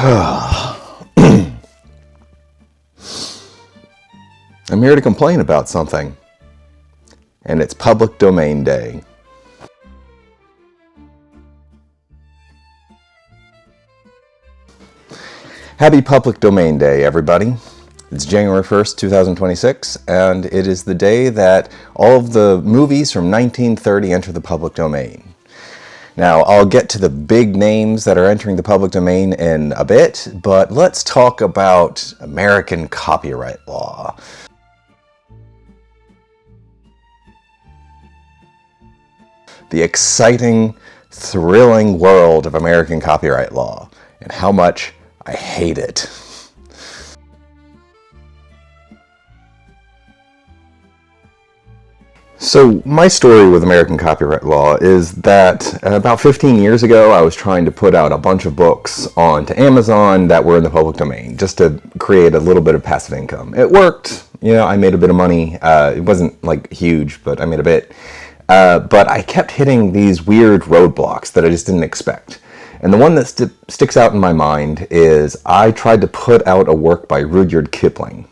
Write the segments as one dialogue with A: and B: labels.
A: I'm here to complain about something, and it's Public Domain Day. Happy Public Domain Day, everybody. It's January 1st, 2026, and it is the day that all of the movies from 1930 enter the public domain. Now, I'll get to the big names that are entering the public domain in a bit, but let's talk about American copyright law. The exciting, thrilling world of American copyright law, and how much I hate it. So my story with American copyright law is that about 15 years ago, I was trying to put out a bunch of books onto Amazon that were in the public domain, just to create a little bit of passive income. It worked. I made a bit of money. It wasn't like huge, but I made a bit. But I kept hitting these weird roadblocks that I just didn't expect. And the one that sticks out in my mind is I tried to put out a work by Rudyard Kipling.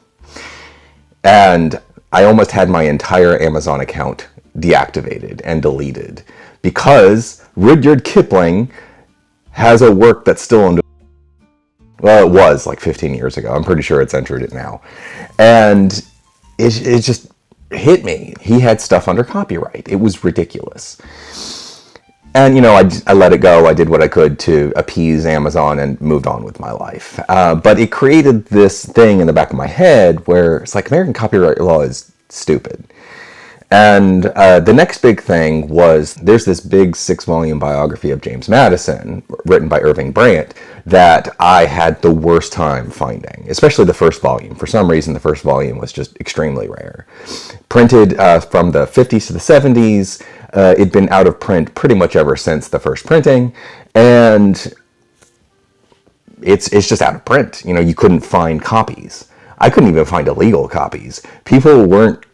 A: And I almost had my entire Amazon account deactivated and deleted because Rudyard Kipling has a work that's still under. Well, it was like 15 years ago. I'm pretty sure it's entered it now. And it just hit me. He had stuff under copyright. It was ridiculous. And, I let it go. I did what I could to appease Amazon and moved on with my life. But it created this thing in the back of my head where it's like American copyright law is stupid. And the next big thing was there's this big 6-volume biography of James Madison written by Irving Brandt that I had the worst time finding, especially the first volume. For some reason, the first volume was just extremely rare. Printed from the 50s to the 70s. It'd been out of print pretty much ever since the first printing, and it's just out of print. You couldn't find copies. I couldn't even find illegal copies. People weren't,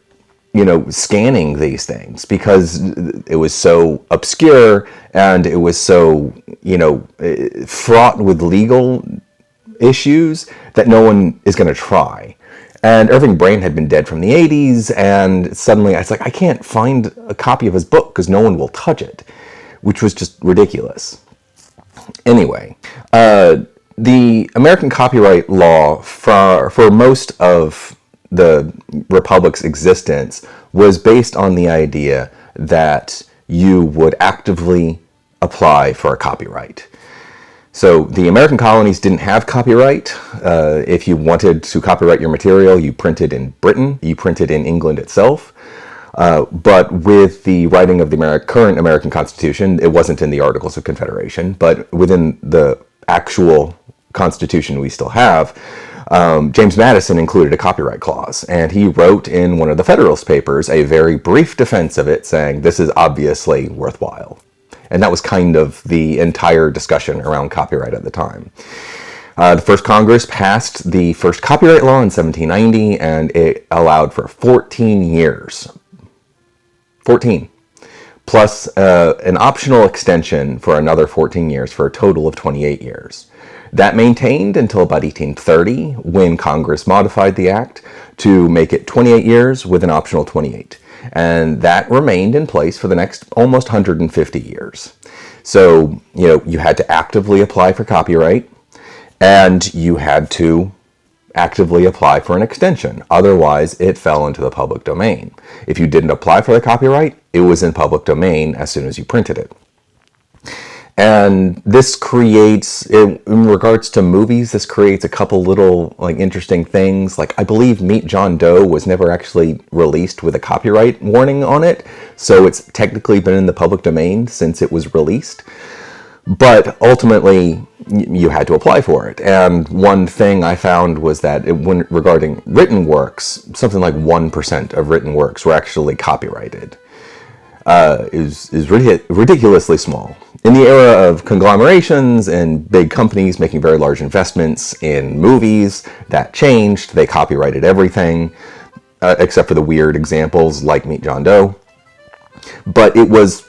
A: scanning these things because it was so obscure and it was so, fraught with legal issues that no one is going to try. And Irving Brandt had been dead from the 80s, and suddenly I was like, I can't find a copy of his book because no one will touch it, which was just ridiculous. Anyway, the American copyright law for most of the Republic's existence was based on the idea that you would actively apply for a copyright. So the American colonies didn't have copyright. If you wanted to copyright your material, you printed in Britain, you printed in England itself. But with the writing of the current American Constitution, it wasn't in the Articles of Confederation, but within the actual Constitution we still have, James Madison included a copyright clause, and he wrote in one of the Federalist Papers a very brief defense of it, saying this is obviously worthwhile. And that was kind of the entire discussion around copyright at the time. The first Congress passed the first copyright law in 1790, and it allowed for 14 years. 14. Plus an optional extension for another 14 years for a total of 28 years. That maintained until about 1830, when Congress modified the act to make it 28 years with an optional 28. And that remained in place for the next almost 150 years. So, you had to actively apply for copyright, and you had to actively apply for an extension. Otherwise, it fell into the public domain. If you didn't apply for the copyright, it was in public domain as soon as you printed it. And this creates, in regards to movies, this creates a couple little interesting things. I believe Meet John Doe was never actually released with a copyright warning on it, so it's technically been in the public domain since it was released. But ultimately, you had to apply for it. And one thing I found was that regarding written works, something like 1% of written works were actually copyrighted. Is ridiculously small. In the era of conglomerations and big companies making very large investments in movies, that changed. They copyrighted everything, except for the weird examples like Meet John Doe. But it was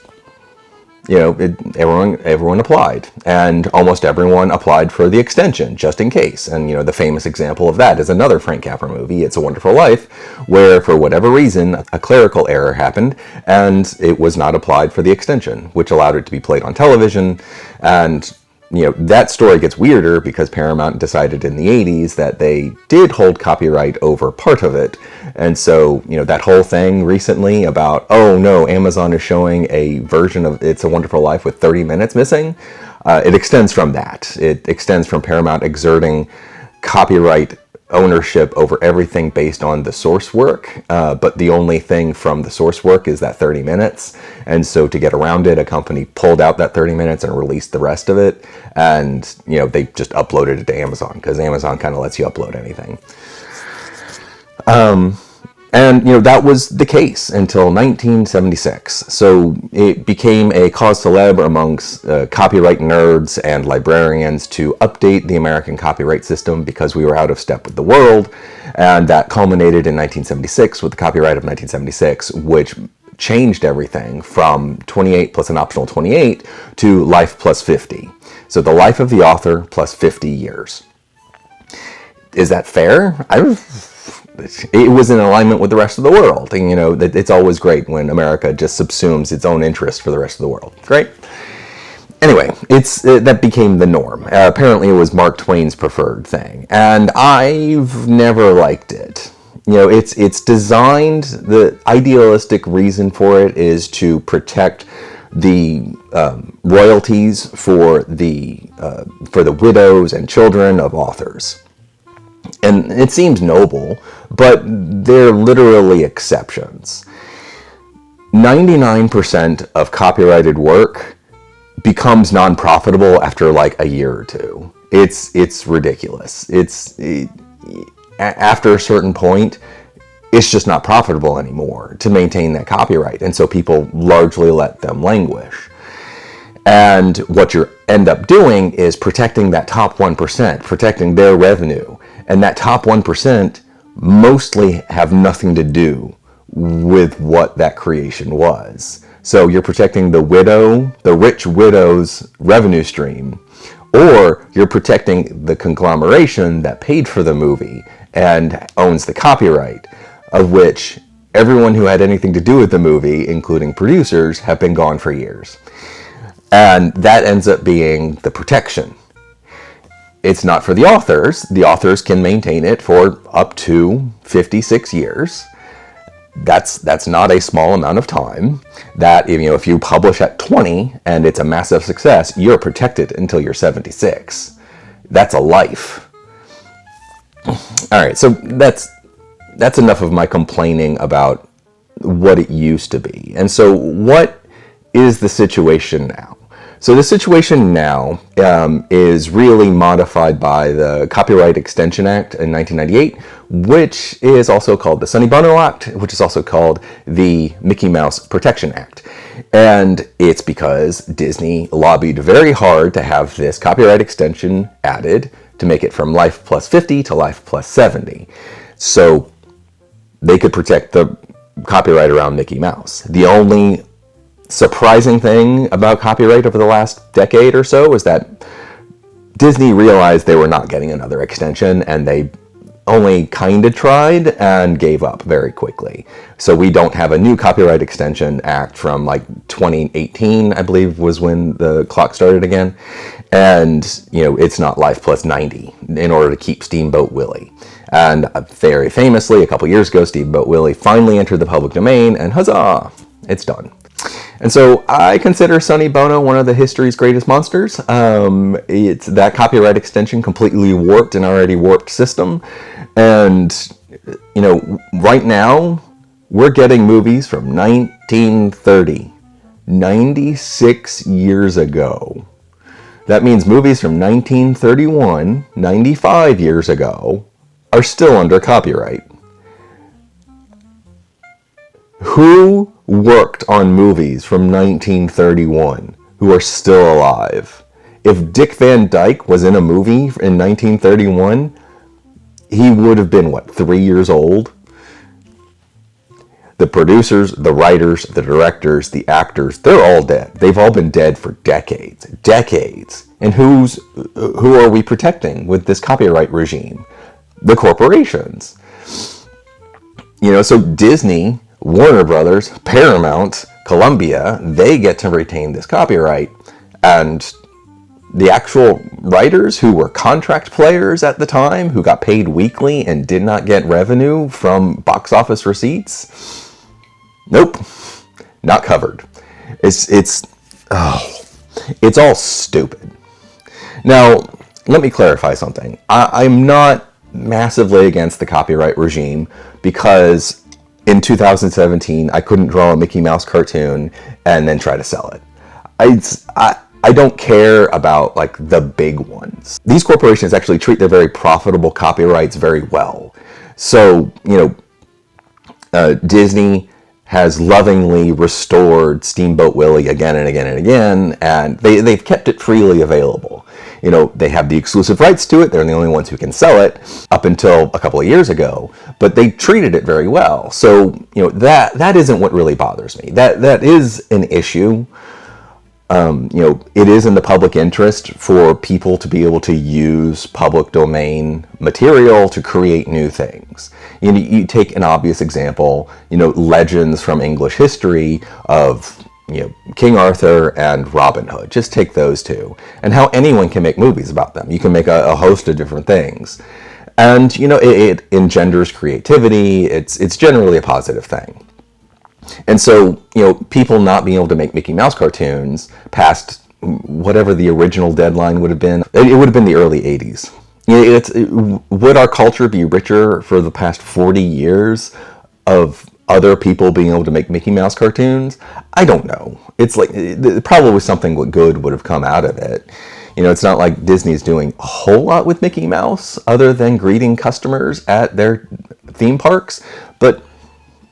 A: everyone applied, and almost everyone applied for the extension just in case. And the famous example of that is another Frank Capra movie, It's a Wonderful Life, where for whatever reason a clerical error happened and it was not applied for the extension, which allowed it to be played on television. And that story gets weirder because Paramount decided in the 80s that they did hold copyright over part of it. And so, that whole thing recently about, oh no, Amazon is showing a version of It's a Wonderful Life with 30 minutes missing, it extends from that. It extends from Paramount exerting copyright ownership over everything based on the source work, but the only thing from the source work is that 30 minutes. And so to get around it, a company pulled out that 30 minutes and released the rest of it. And they just uploaded it to Amazon, because Amazon kind of lets you upload anything. And that was the case until 1976. So it became a cause célèbre amongst copyright nerds and librarians to update the American copyright system because we were out of step with the world. And that culminated in 1976 with the Copyright of 1976, which changed everything from 28 plus an optional 28 to life plus 50. So the life of the author plus 50 years. Is that fair? It was in alignment with the rest of the world. And, it's always great when America just subsumes its own interest for the rest of the world. Great. Anyway, that became the norm. Apparently it was Mark Twain's preferred thing. And I've never liked it. It's designed, the idealistic reason for it is to protect the royalties for the widows and children of authors. And it seems noble, but they're literally exceptions. 99% of copyrighted work becomes non-profitable after like a year or two. It's ridiculous. After a certain point, it's just not profitable anymore to maintain that copyright. And so people largely let them languish. And what you end up doing is protecting that top 1%, protecting their revenue. And that top 1% mostly have nothing to do with what that creation was. So you're protecting the rich widow's revenue stream, or you're protecting the conglomeration that paid for the movie and owns the copyright, of which everyone who had anything to do with the movie, including producers, have been gone for years. And that ends up being the protection. It's not for the authors. The authors can maintain it for up to 56 years. That's not a small amount of time. That, if you publish at 20 and it's a massive success, you're protected until you're 76. That's a life. All right, so that's enough of my complaining about what it used to be. And so what is the situation now? So the situation now is really modified by the Copyright Extension Act in 1998, which is also called the Sonny Bono Act, which is also called the Mickey Mouse Protection Act. And it's because Disney lobbied very hard to have this copyright extension added to make it from life plus 50 to life plus 70. So they could protect the copyright around Mickey Mouse. The only surprising thing about copyright over the last decade or so is that Disney realized they were not getting another extension, and they only kind of tried and gave up very quickly. So we don't have a new Copyright Extension Act from like 2018, I believe, was when the clock started again. And, it's not life plus 90 in order to keep Steamboat Willie. And very famously, a couple years ago, Steamboat Willie finally entered the public domain, and huzzah, it's done. And so I consider Sonny Bono one of the history's greatest monsters. It's that copyright extension completely warped an already warped system. And, right now we're getting movies from 1930, 96 years ago. That means movies from 1931, 95 years ago, are still under copyright. Who worked on movies from 1931 who are still alive? If Dick Van Dyke was in a movie in 1931, he would have been, 3 years old? The producers, the writers, the directors, the actors, they're all dead. They've all been dead for decades. Decades. And who are we protecting with this copyright regime? The corporations. So Disney, Warner Brothers, Paramount, Columbia, they get to retain this copyright. And the actual writers who were contract players at the time, who got paid weekly and did not get revenue from box office receipts, nope, not covered. It's all stupid. Now, let me clarify something. I'm not massively against the copyright regime because in 2017 I couldn't draw a Mickey Mouse cartoon and then try to sell it. I don't care about like the big ones. These corporations actually treat their very profitable copyrights very well. So, Disney has lovingly restored Steamboat Willie again and again and again, and they've kept it freely available. They have the exclusive rights to it. They're the only ones who can sell it up until a couple of years ago, but they treated it very well. So, that isn't what really bothers me. That is an issue. It is in the public interest for people to be able to use public domain material to create new things. You take an obvious example, legends from English history of, King Arthur and Robin Hood. Just take those two, and how anyone can make movies about them. You can make a host of different things. And, it engenders creativity. It's generally a positive thing. And so, people not being able to make Mickey Mouse cartoons past whatever the original deadline would have been, it would have been the early 80s. Would our culture be richer for the past 40 years of other people being able to make Mickey Mouse cartoons? I don't know. It's like, probably something good would have come out of it. It's not like Disney's doing a whole lot with Mickey Mouse other than greeting customers at their theme parks, but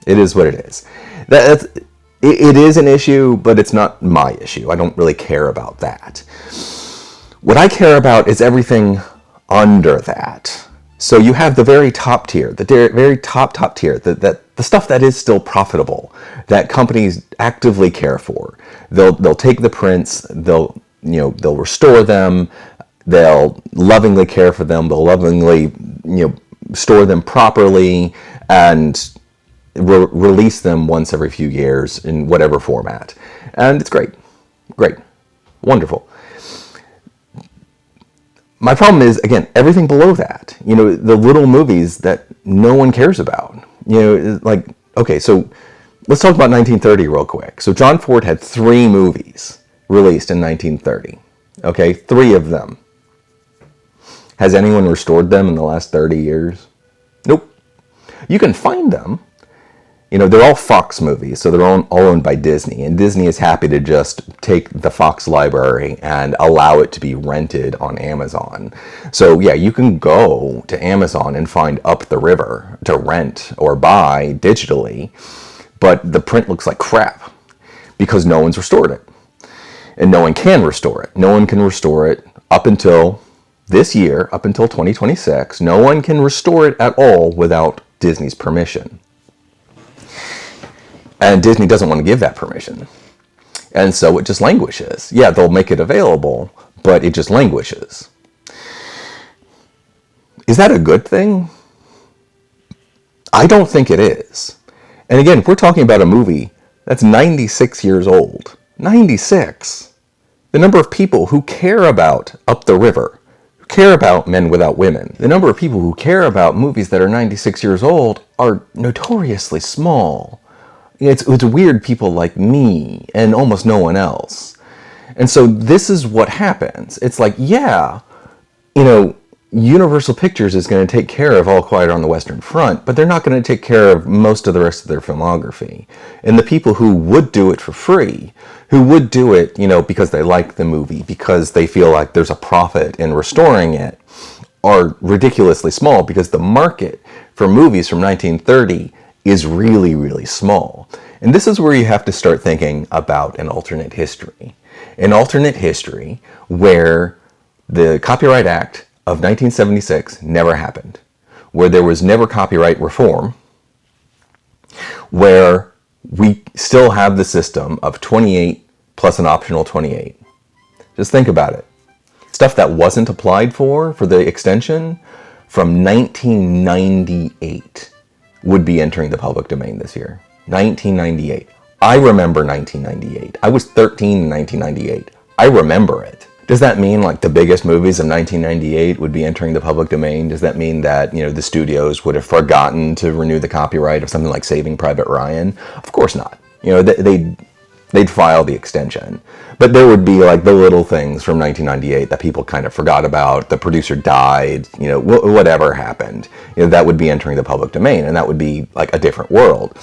A: it is what it is. It is an issue, but it's not my issue. I don't really care about that. What I care about is everything under that. So you have the very top tier, the very top tier, the stuff that is still profitable, that companies actively care for. They'll take the prints, they'll restore them, they'll lovingly care for them, they'll lovingly store them properly, and release them once every few years in whatever format. And it's great, wonderful. My problem is, again, everything below that. The little movies that no one cares about. Okay, so let's talk about 1930 real quick. So John Ford had 3 movies released in 1930. Okay, 3 of them. Has anyone restored them in the last 30 years? Nope. You can find them. They're all Fox movies, so they're all owned by Disney, and Disney is happy to just take the Fox library and allow it to be rented on Amazon. So yeah, you can go to Amazon and find Up the River to rent or buy digitally, but the print looks like crap because no one's restored it. And no one can restore it. No one can restore it up until this year, up until 2026. No one can restore it at all without Disney's permission. And Disney doesn't want to give that permission. And so it just languishes. Yeah, they'll make it available, but it just languishes. Is that a good thing? I don't think it is. And again, if we're talking about a movie that's 96 years old, 96, the number of people who care about Up the River, who care about Men Without Women, the number of people who care about movies that are 96 years old are notoriously small. It's weird people like me and almost no one else. And so this is what happens. It's like, yeah, Universal Pictures is going to take care of All Quiet on the Western Front, but they're not going to take care of most of the rest of their filmography. And the people who would do it for free, who would do it, because they like the movie, because they feel like there's a profit in restoring it, are ridiculously small because the market for movies from 1930 is really, really small. And this is where you have to start thinking about an alternate history. An alternate history where the Copyright Act of 1976 never happened, where there was never copyright reform, where we still have the system of 28 plus an optional 28. Just think about it. Stuff that wasn't applied for the extension from 1998 would be entering the public domain this year. 1998. I remember 1998. I was 13 in 1998. I remember it. Does that mean like the biggest movies of 1998 would be entering the public domain? Does that mean that, the studios would have forgotten to renew the copyright of something like Saving Private Ryan? Of course not. They'd file the extension. But there would be like the little things from 1998 that people kind of forgot about. The producer died, whatever happened. That would be entering the public domain, and that would be like a different world.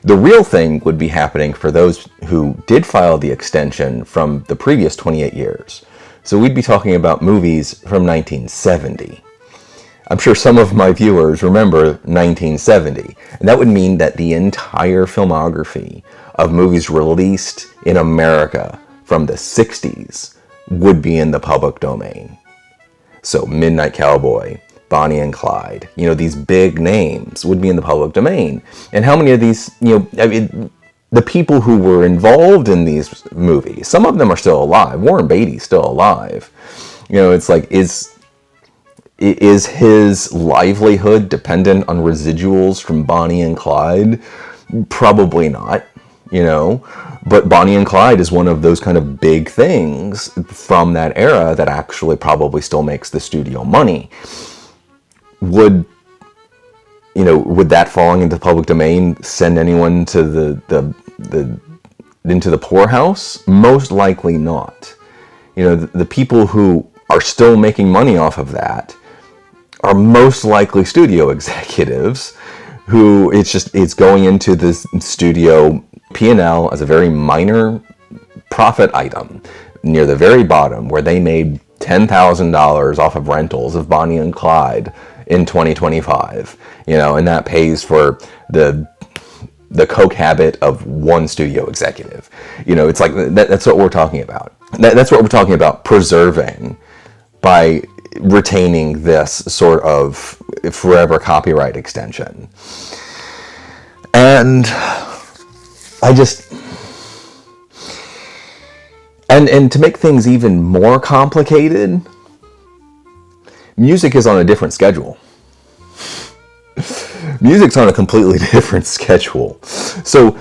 A: The real thing would be happening for those who did file the extension from the previous 28 years. So we'd be talking about movies from 1970. I'm sure some of my viewers remember 1970, and that would mean that the entire filmography of movies released in America from the 60s would be in the public domain. So Midnight Cowboy, Bonnie and Clyde, these big names would be in the public domain. And how many of these, the people who were involved in these movies, some of them are still alive. Warren Beatty's still alive. It's like, is his livelihood dependent on residuals from Bonnie and Clyde? Probably not, but Bonnie and Clyde is one of those kind of big things from that era that actually probably still makes the studio money. Would that falling into the public domain send anyone to into the poorhouse? Most likely not. The people who are still making money off of that are most likely studio executives who it's going into this studio P&L as a very minor profit item near the very bottom, where they made $10,000 off of rentals of Bonnie and Clyde in 2025, and that pays for the coke habit of one studio executive. It's like that's what we're talking about. That's what we're talking about preserving by retaining this sort of forever copyright extension. And and to make things even more complicated, music is on a different schedule. Music's on a completely different schedule. So,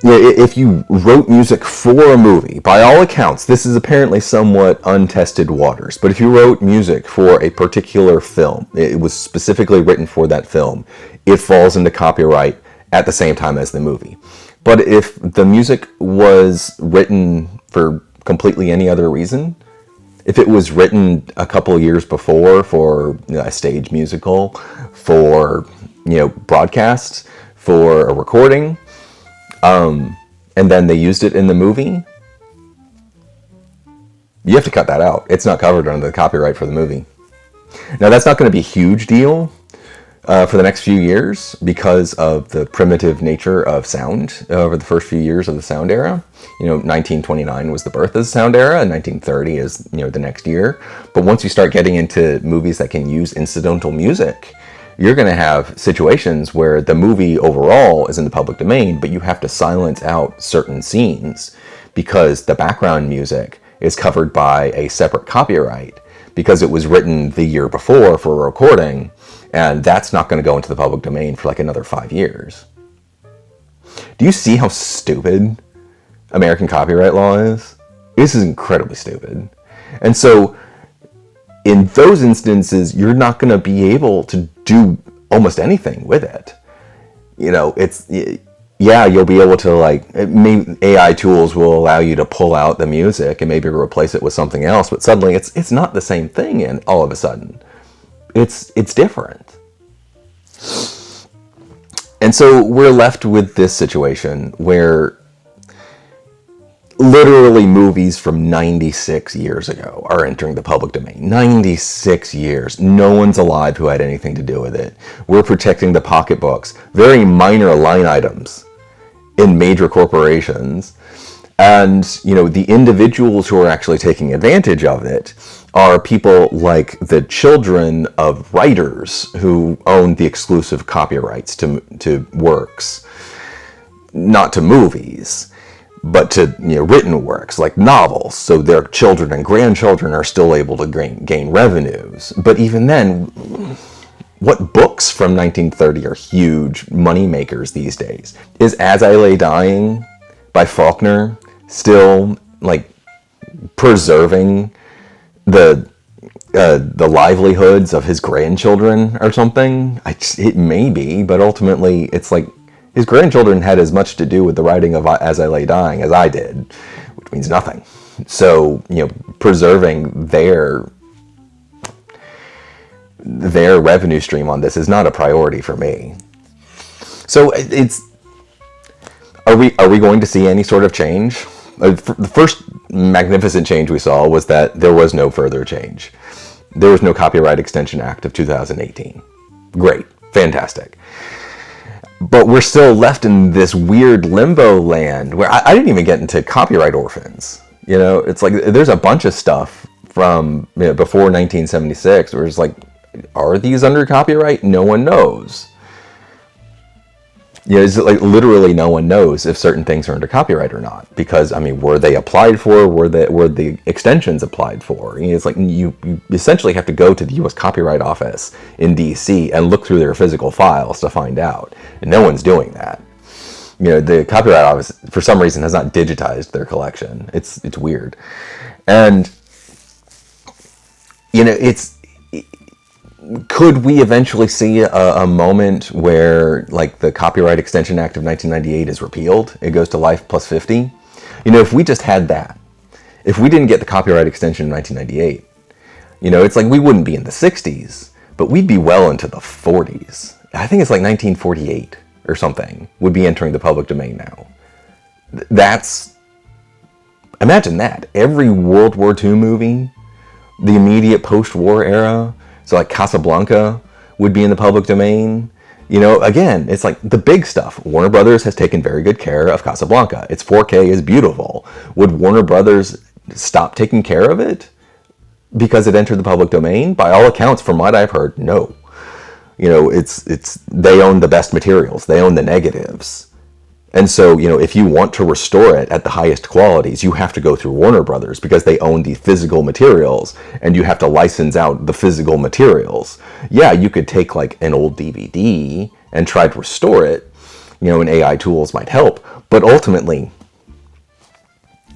A: if you wrote music for a movie, by all accounts, this is apparently somewhat untested waters, but if you wrote music for a particular film, it was specifically written for that film, it falls into copyright at the same time as the movie. But if the music was written for completely any other reason, if it was written a couple years before for a stage musical, for broadcasts, for a recording, and then they used it in the movie, you have to cut that out. It's not covered under the copyright for the movie. Now, that's not going to be a huge deal for the next few years because of the primitive nature of sound over the first few years of the sound era. 1929 was the birth of the sound era, and 1930 is, the next year. But once you start getting into movies that can use incidental music, you're going to have situations where the movie overall is in the public domain, but you have to silence out certain scenes because the background music is covered by a separate copyright because it was written the year before for a recording, and that's not going to go into the public domain for like another 5 years. Do you see how stupid American copyright law is? This is incredibly stupid. And so in those instances, you're not going to be able to do almost anything with it. You'll be able to maybe AI tools will allow you to pull out the music and maybe replace it with something else, but suddenly it's not the same thing, and all of a sudden it's different. And so we're left with this situation where literally movies from 96 years ago are entering the public domain. 96 years. No one's alive who had anything to do with it. We're protecting the pocketbooks. Very minor line items in major corporations. And, the individuals who are actually taking advantage of it are people like the children of writers who own the exclusive copyrights to works, not to movies, but to written works like novels. So their children and grandchildren are still able to gain revenues. But even then, what books from 1930 are huge money makers these days? Is As I Lay Dying by Faulkner still like preserving the livelihoods of his grandchildren or something? It may be, but ultimately it's like his grandchildren had as much to do with the writing of As I Lay Dying as I did, which means nothing. So, preserving their revenue stream on this is not a priority for me. So are we going to see any sort of change? The first magnificent change we saw was that there was no further change. There was no Copyright Extension Act of 2018. Great, fantastic. But we're still left in this weird limbo land where I didn't even get into copyright orphans. It's like there's a bunch of stuff from before 1976 where it's like, are these under copyright? No one knows. It's like literally no one knows if certain things are under copyright or not, because were they applied for? Were the extensions applied for? It's like you essentially have to go to the U.S. Copyright Office in D.C. and look through their physical files to find out, and no one's doing that. The Copyright Office for some reason has not digitized their collection. It's weird, and could we eventually see a moment where, like, the Copyright Extension Act of 1998 is repealed? It goes to life plus 50? If we just had that, if we didn't get the copyright extension in 1998, it's like we wouldn't be in the 60s, but we'd be well into the 40s. I think it's like 1948 or something would be entering the public domain now. Imagine that. Every World War II movie, the immediate post-war era, so like Casablanca would be in the public domain. Again, it's like the big stuff. Warner Brothers has taken very good care of Casablanca. Its 4K is beautiful. Would Warner Brothers stop taking care of it because it entered the public domain? By all accounts, from what I've heard, no. It's they own the best materials. They own the negatives. And so, if you want to restore it at the highest qualities, you have to go through Warner Brothers because they own the physical materials and you have to license out the physical materials. Yeah, you could take like an old DVD and try to restore it, and AI tools might help. But ultimately,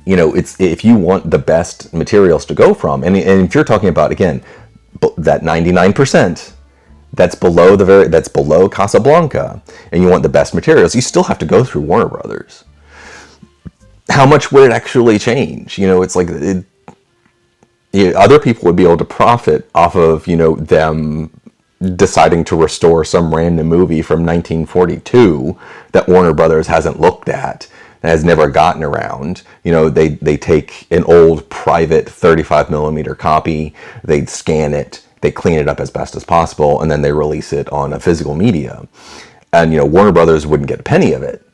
A: it's if you want the best materials to go from, and if you're talking about, again, that 99%, that's below Casablanca, and you want the best materials, you still have to go through Warner Brothers. How much would it actually change? It's like other people would be able to profit off of them deciding to restore some random movie from 1942 that Warner Brothers hasn't looked at, has never gotten around. They take an old private 35 millimeter copy, they scan it, they clean it up as best as possible, and then they release it on a physical media. And, Warner Brothers wouldn't get a penny of it.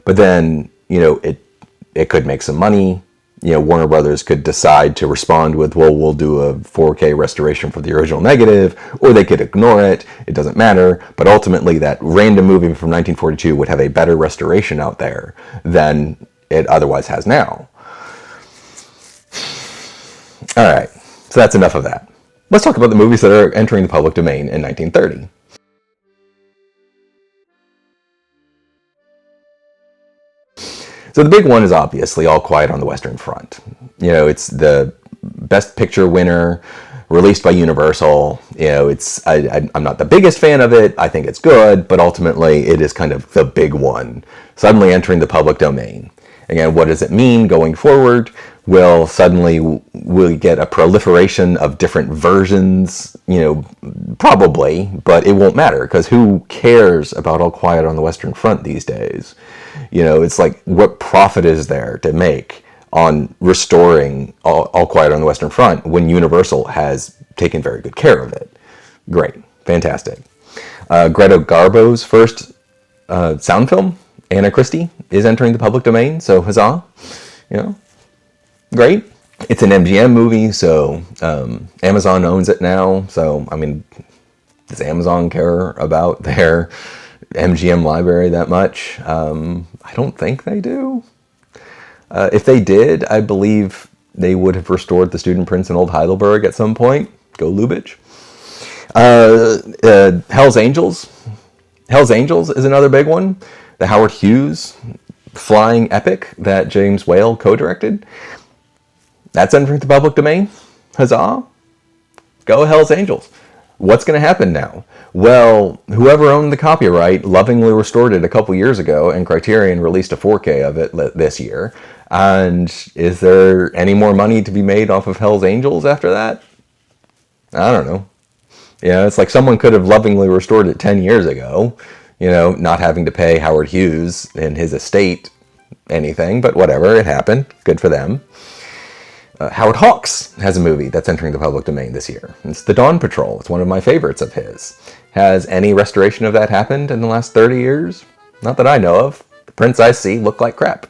A: But then, it could make some money. Warner Brothers could decide to respond with, well, we'll do a 4K restoration for the original negative, or they could ignore it. It doesn't matter. But ultimately, that random movie from 1942 would have a better restoration out there than it otherwise has now. All right. So that's enough of that. Let's talk about the movies that are entering the public domain in 1930. So the big one is obviously All Quiet on the Western Front. It's the Best Picture winner, released by Universal. I'm not the biggest fan of it. I think it's good, but ultimately it is kind of the big one, suddenly entering the public domain. Again, what does it mean going forward? Will suddenly we get a proliferation of different versions? Probably, but it won't matter because who cares about All Quiet on the Western Front these days? It's like, what profit is there to make on restoring All Quiet on the Western Front when Universal has taken very good care of it? Great, fantastic. Greta Garbo's first sound film, Anna Christie, is entering the public domain, so huzzah. You know, great. It's an MGM movie, so Amazon owns it now. So, I mean, does Amazon care about their MGM library that much? I don't think they do. If they did, I believe they would have restored the Student Prince in Old Heidelberg at some point. Go Lubitsch. Hell's Angels. Hell's Angels is another big one. The Howard Hughes flying epic that James Whale co-directed. That's entering the public domain. Huzzah. Go Hell's Angels. What's going to happen now? Well, whoever owned the copyright lovingly restored it a couple years ago, and Criterion released a 4K of it this year. And is there any more money to be made off of Hell's Angels after that? I don't know. Yeah, it's like someone could have lovingly restored it 10 years ago, not having to pay Howard Hughes and his estate anything, but whatever, it happened. Good for them. Howard Hawks has a movie that's entering the public domain this year. It's The Dawn Patrol. It's one of my favorites of his. Has any restoration of that happened in the last 30 years? Not that I know of. The prints I see look like crap.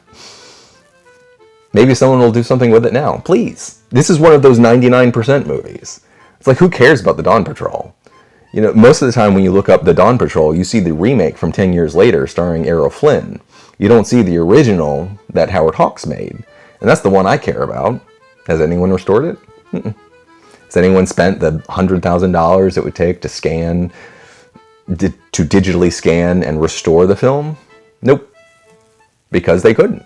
A: Maybe someone will do something with it now. Please. This is one of those 99% movies. It's like, who cares about The Dawn Patrol? Most of the time when you look up The Dawn Patrol, you see the remake from 10 years later starring Errol Flynn. You don't see the original that Howard Hawks made. And that's the one I care about. Has anyone restored it? Mm-mm. Has anyone spent the $100,000 it would take to digitally scan and restore the film? Nope. Because they couldn't.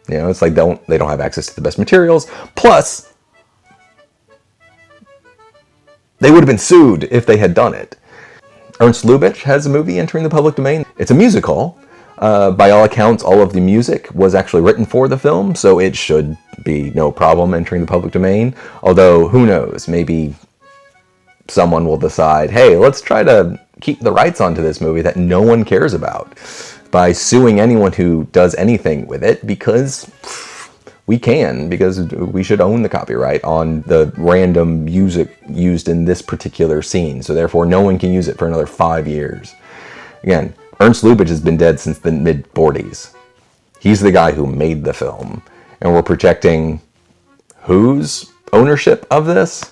A: It's like they don't have access to the best materials. Plus, they would have been sued if they had done it. Ernst Lubitsch has a movie entering the public domain. It's a musical. By all accounts, all of the music was actually written for the film, so it should be no problem entering the public domain. Although, who knows, maybe someone will decide, hey, let's try to keep the rights onto this movie that no one cares about by suing anyone who does anything with it, because we can, because we should own the copyright on the random music used in this particular scene, so therefore no one can use it for another 5 years. Again, Ernst Lubitsch has been dead since the mid-40s. He's the guy who made the film. And we're protecting whose ownership of this?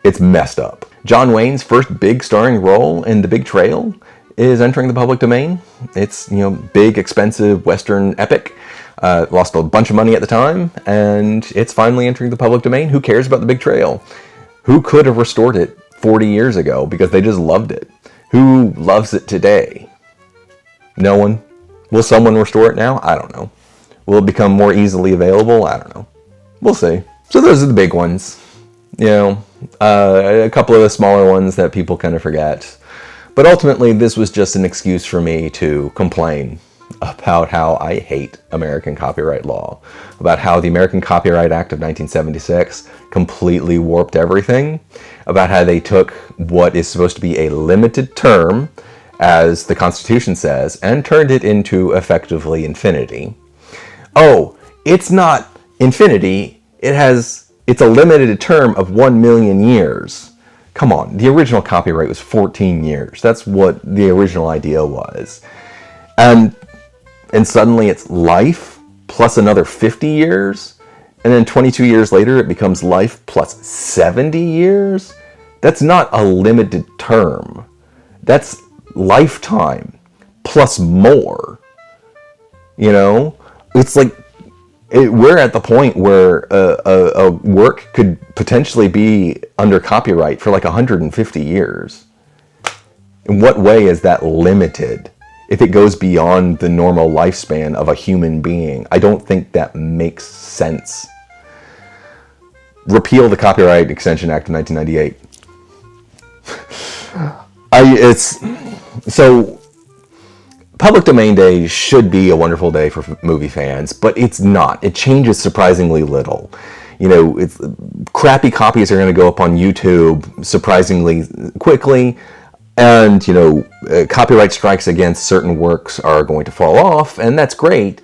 A: It's messed up. John Wayne's first big starring role in The Big Trail is entering the public domain. It's, big, expensive Western epic. Lost a bunch of money at the time, and it's finally entering the public domain. Who cares about The Big Trail? Who could have restored it 40 years ago because they just loved it? Who loves it today? No one. Will someone restore it now? I don't know. Will it become more easily available? I don't know. We'll see. So those are the big ones. A couple of the smaller ones that people kind of forget. But ultimately, this was just an excuse for me to complain about how I hate American copyright law, about how the American Copyright Act of 1976 completely warped everything, about how they took what is supposed to be a limited term, as the Constitution says, and turned it into effectively infinity. Oh, it's not infinity. It's a limited term of 1 million years. Come on, the original copyright was 14 years. That's what the original idea was. And suddenly it's life plus another 50 years. And then 22 years later, it becomes life plus 70 years. That's not a limited term. That's lifetime plus more. It's like we're at the point where a work could potentially be under copyright for like 150 years. In what way is that limited? If it goes beyond the normal lifespan of a human being, I don't think that makes sense. Repeal the Copyright Extension Act of 1998. So, Public Domain Day should be a wonderful day for movie fans, but it's not. It changes surprisingly little. Crappy copies are going to go up on YouTube surprisingly quickly, and, copyright strikes against certain works are going to fall off, and that's great,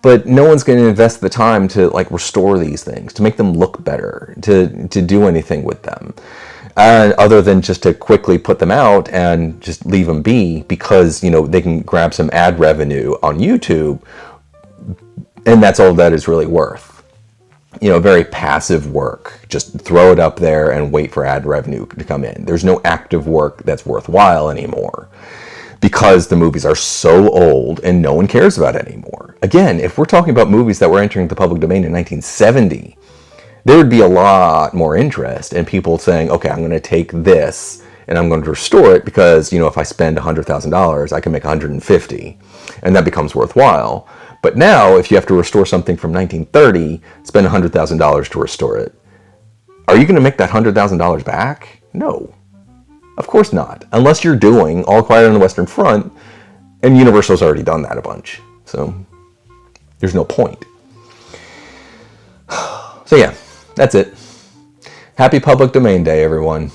A: but no one's going to invest the time to, restore these things, to make them look better, to do anything with them. Other than just to quickly put them out and just leave them be because, they can grab some ad revenue on YouTube, and that's all that is really worth. very passive work. Just throw it up there and wait for ad revenue to come in. There's no active work that's worthwhile anymore because the movies are so old and no one cares about it anymore. Again, if we're talking about movies that were entering the public domain in 1970, there would be a lot more interest in people saying, okay, I'm going to take this and I'm going to restore it because, if I spend $100,000, I can make 150, and that becomes worthwhile. But now, if you have to restore something from 1930, spend $100,000 to restore it, are you going to make that $100,000 back? No, of course not. Unless you're doing All Quiet on the Western Front, and Universal's already done that a bunch. So there's no point. So yeah, that's it. Happy Public Domain Day, everyone.